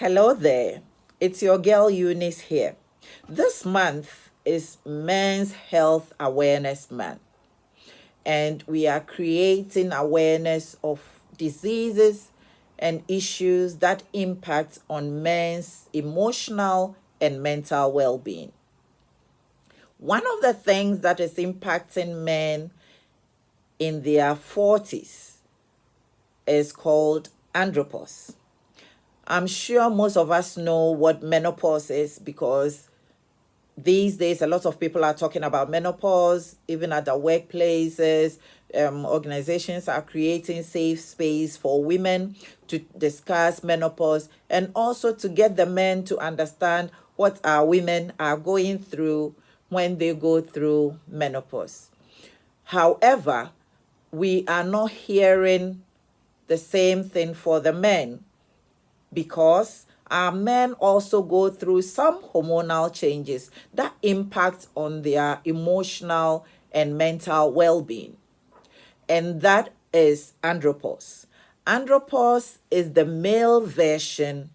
Hello there, it's your girl Eunice here. This month is Men's Health Awareness Month, and we are creating awareness of diseases and issues that impact on men's emotional and mental well-being. One of the things that is impacting men in their 40s is called andropause. I'm sure most of us know what menopause is because these days a lot of people are talking about menopause, even at the workplaces. Organizations are creating safe space for women to discuss menopause and also to get the men to understand what our women are going through when they go through menopause. However, we are not hearing the same thing for the men, because our men also go through some hormonal changes that impact on their emotional and mental well-being. And that is andropause. Andropause is the male version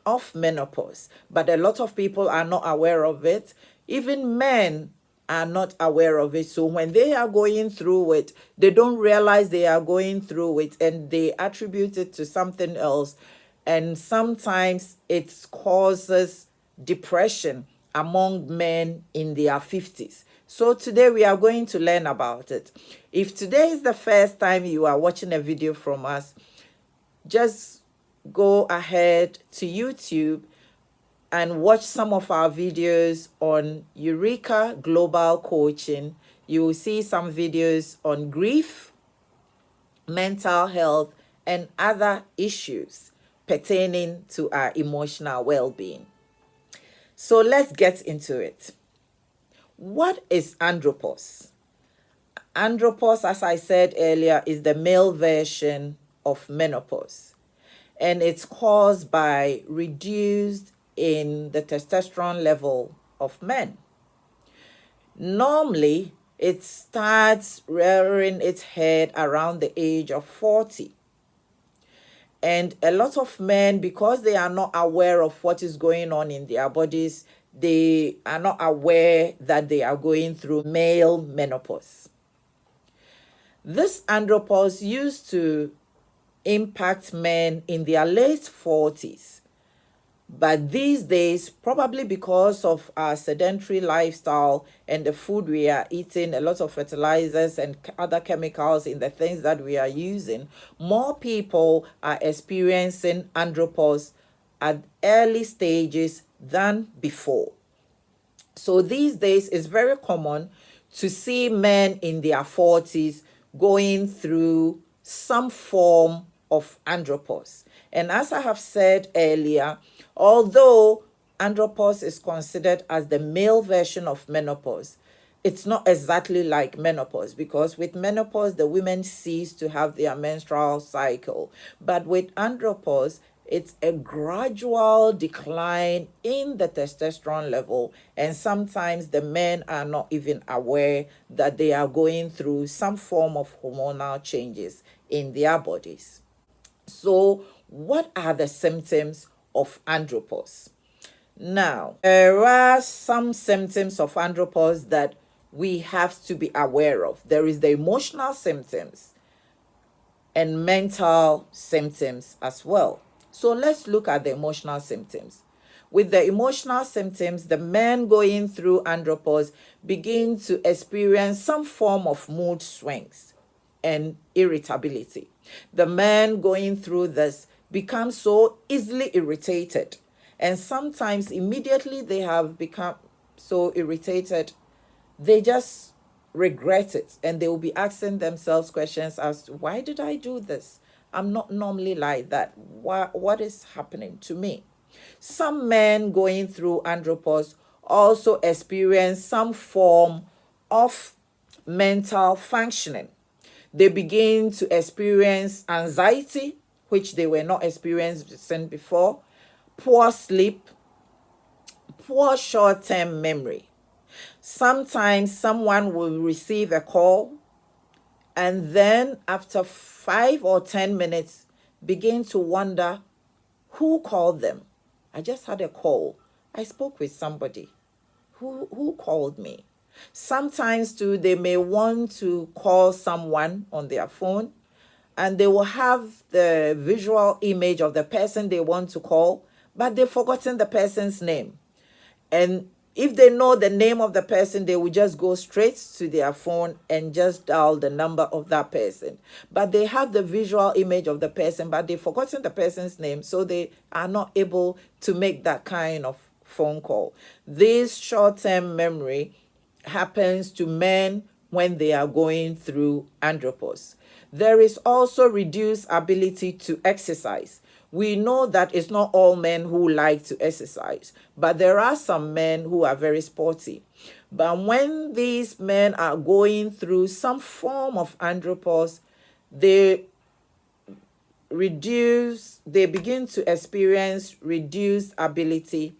of menopause, but a lot of people are not aware of it. Even men are not aware of it. So when they are going through it, they don't realize they are going through it and they attribute it to something else. And sometimes it causes depression among men in their 50s. So today we are going to learn about it. If today is the first time you are watching a video from us, just go ahead to YouTube and watch some of our videos on Eureka Global Coaching. You will see some videos on grief, mental health, and other issues pertaining to our emotional well-being. So let's get into it. What is andropause? Andropause, as I said earlier, is the male version of menopause, and it's caused by reduced in the testosterone level of men. Normally, it starts rearing its head around the age of 40. And a lot of men, because they are not aware of what is going on in their bodies, they are not aware that they are going through male menopause. This andropause used to impact men in their late 40s. But these days, probably because of our sedentary lifestyle and the food we are eating, a lot of fertilizers and other chemicals in the things that we are using, more people are experiencing andropause at early stages than before. So these days, it's very common to see men in their 40s going through some form of andropause. And as I have said earlier, although andropause is considered as the male version of menopause, it's not exactly like menopause, because with menopause, the women cease to have their menstrual cycle. But with andropause, it's a gradual decline in the testosterone level, and sometimes the men are not even aware that they are going through some form of hormonal changes in their bodies. So, what are the symptoms of andropause? Now, there are some symptoms of andropause that we have to be aware of. There is the emotional symptoms and mental symptoms as well. So let's look at the emotional symptoms. With the emotional symptoms, the men going through andropause begin to experience some form of mood swings and irritability. The men going through this become so easily irritated, and sometimes immediately they have become so irritated, they just regret it, and they will be asking themselves questions as to, why did I do this? I'm not normally like that. What is happening to me? Some men going through andropause also experience some form of mental functioning. They begin to experience anxiety, which they were not experiencing before, poor sleep, poor short-term memory. Sometimes someone will receive a call and then after 5 or 10 minutes begin to wonder who called them. I just had a call. I spoke with somebody. Who called me? Sometimes too, they may want to call someone on their phone, and they will have the visual image of the person they want to call, but they've forgotten the person's name. And if they know the name of the person, they will just go straight to their phone and just dial the number of that person. But they have the visual image of the person, but they've forgotten the person's name, so they are not able to make that kind of phone call. This short-term memory happens to men when they are going through andropause. There is also reduced ability to exercise. We know that it's not all men who like to exercise, but there are some men who are very sporty. But when these men are going through some form of andropause, they begin to experience reduced ability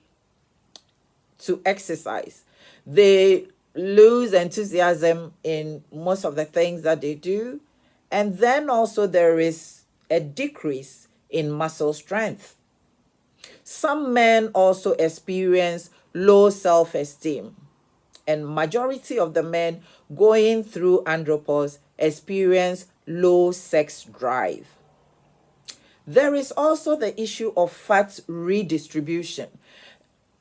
to exercise. They lose enthusiasm in most of the things that they do. And then also there is a decrease in muscle strength. Some men also experience low self-esteem, and majority of the men going through andropause experience low sex drive. There is also the issue of fat redistribution.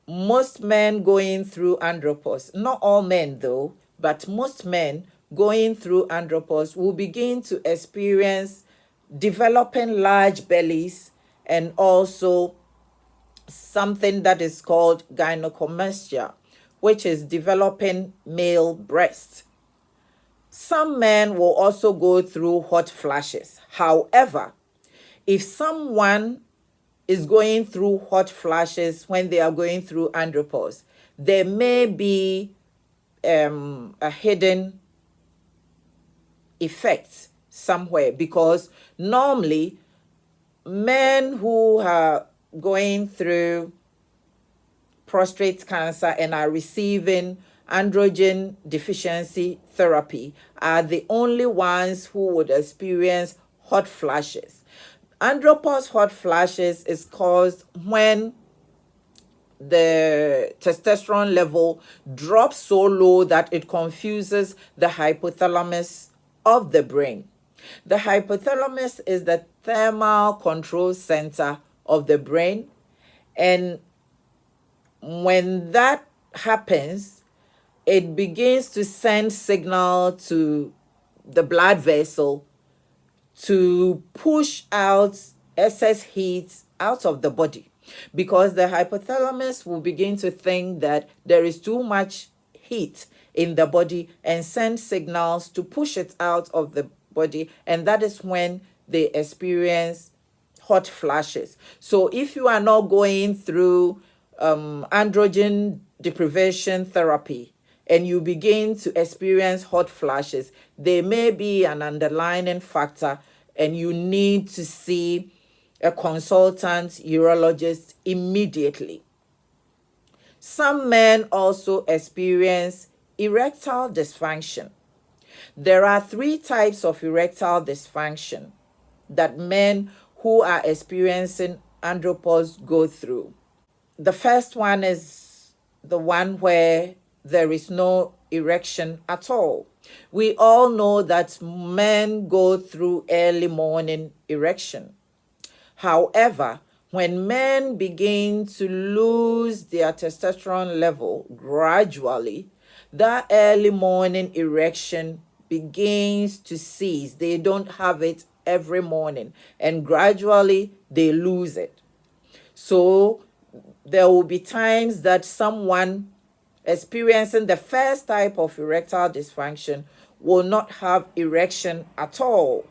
Most men going through andropause, not all men though, but most men going through andropause will begin to experience developing large bellies and also something that is called gynecomastia, which is developing male breast. Some men will also go through hot flashes. However, if someone is going through hot flashes when they are going through andropause, there may be a hidden effect somewhere, because normally men who are going through prostate cancer and are receiving androgen deficiency therapy are the only ones who would experience hot flashes. Andropause hot flashes is caused when the testosterone level drops so low that it confuses the hypothalamus of the brain. The hypothalamus is the thermal control center of the brain, and when that happens, it begins to send signal to the blood vessel to push out excess heat out of the body, because the hypothalamus will begin to think that there is too much heat in the body and send signals to push it out of the body, and that is when they experience hot flashes. So if you are not going through androgen deprivation therapy and you begin to experience hot flashes, there may be an underlying factor and you need to see a consultant urologist immediately. Some men also experience erectile dysfunction. There are 3 types of erectile dysfunction that men who are experiencing andropause go through. The first one is the one where there is no erection at all. We all know that men go through early morning erection. However, when men begin to lose their testosterone level gradually, that early morning erection begins to cease. They don't have it every morning, and gradually they lose it. So there will be times that someone experiencing the first type of erectile dysfunction will not have erection at all.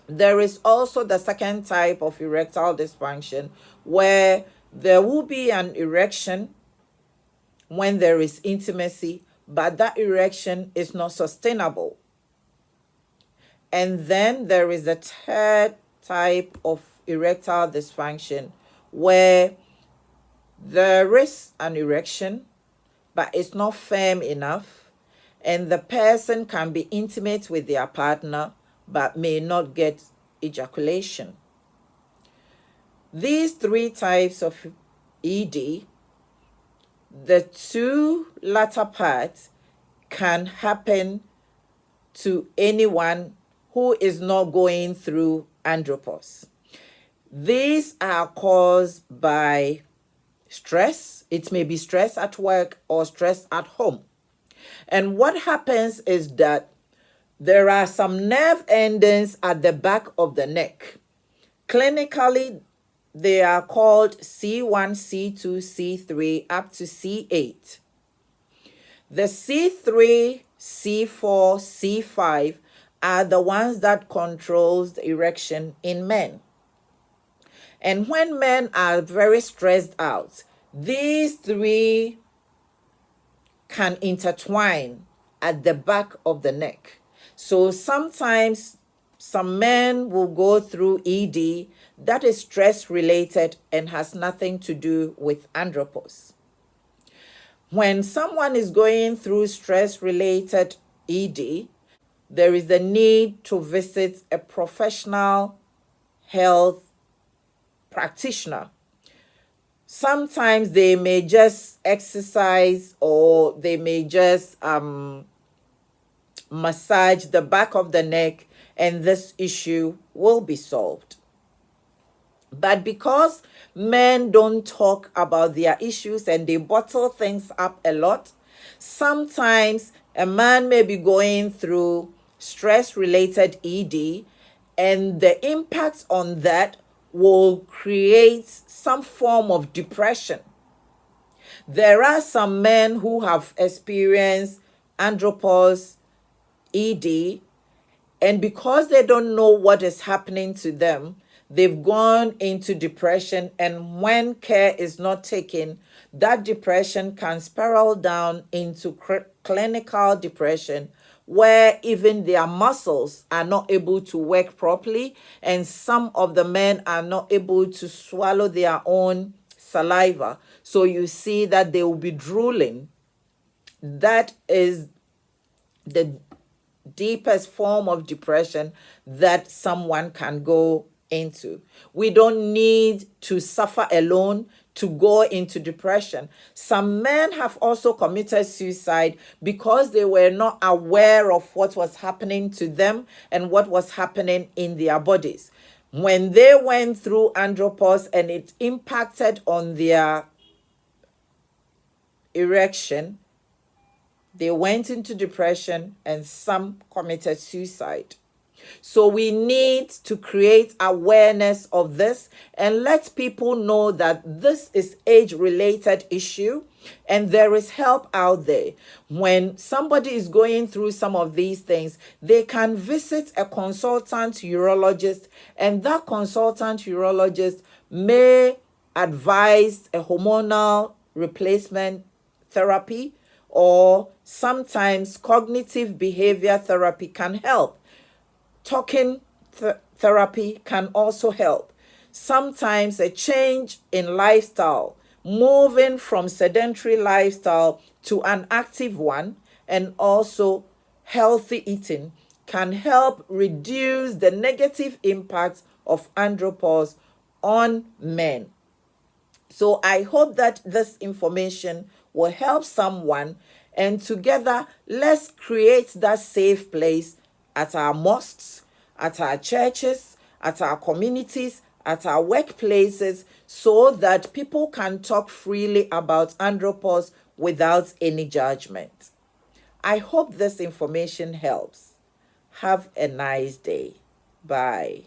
There is also the second type of erectile dysfunction where there will be an erection when there is intimacy, but that erection is not sustainable. And then there is the third type of erectile dysfunction where there is an erection, but it's not firm enough, and the person can be intimate with their partner but may not get ejaculation. These 3 types of ED, the two latter parts can happen to anyone who is not going through andropause. These are caused by stress. It may be stress at work or stress at home. And what happens is that there are some nerve endings at the back of the neck. Clinically, they are called C1, C2, C3, up to C8. The C3, C4, C5 are the ones that controls the erection in men. And when men are very stressed out, these three can intertwine at the back of the neck. So sometimes some men will go through ED that is stress related and has nothing to do with andropause. When someone is going through stress related ED, there is a need to visit a professional health practitioner. Sometimes they may just exercise or they may just massage the back of the neck and this issue will be solved. But because men don't talk about their issues and they bottle things up a lot, sometimes a man may be going through stress-related ED and the impact on that will create some form of depression. There are some men who have experienced andropause ED, and because they don't know what is happening to them, they've gone into depression, and when care is not taken, that depression can spiral down into clinical depression, where even their muscles are not able to work properly, and some of the men are not able to swallow their own saliva. So you see that they will be drooling. That is the deepest form of depression that someone can go into. We don't need to suffer alone to go into depression. Some men have also committed suicide because they were not aware of what was happening to them and what was happening in their bodies. When they went through andropause and it impacted on their erection, they went into depression and some committed suicide. So we need to create awareness of this and let people know that this is age-related issue and there is help out there. When somebody is going through some of these things, they can visit a consultant urologist, and that consultant urologist may advise a hormonal replacement therapy, or sometimes cognitive behavior therapy can help. Talking therapy can also help. Sometimes a change in lifestyle, moving from sedentary lifestyle to an active one, and also healthy eating can help reduce the negative impact of andropause on men. So I hope that this information will help someone, and together let's create that safe place at our mosques, at our churches, at our communities, at our workplaces, so that people can talk freely about andropause without any judgment. I hope this information helps. Have a nice day. Bye.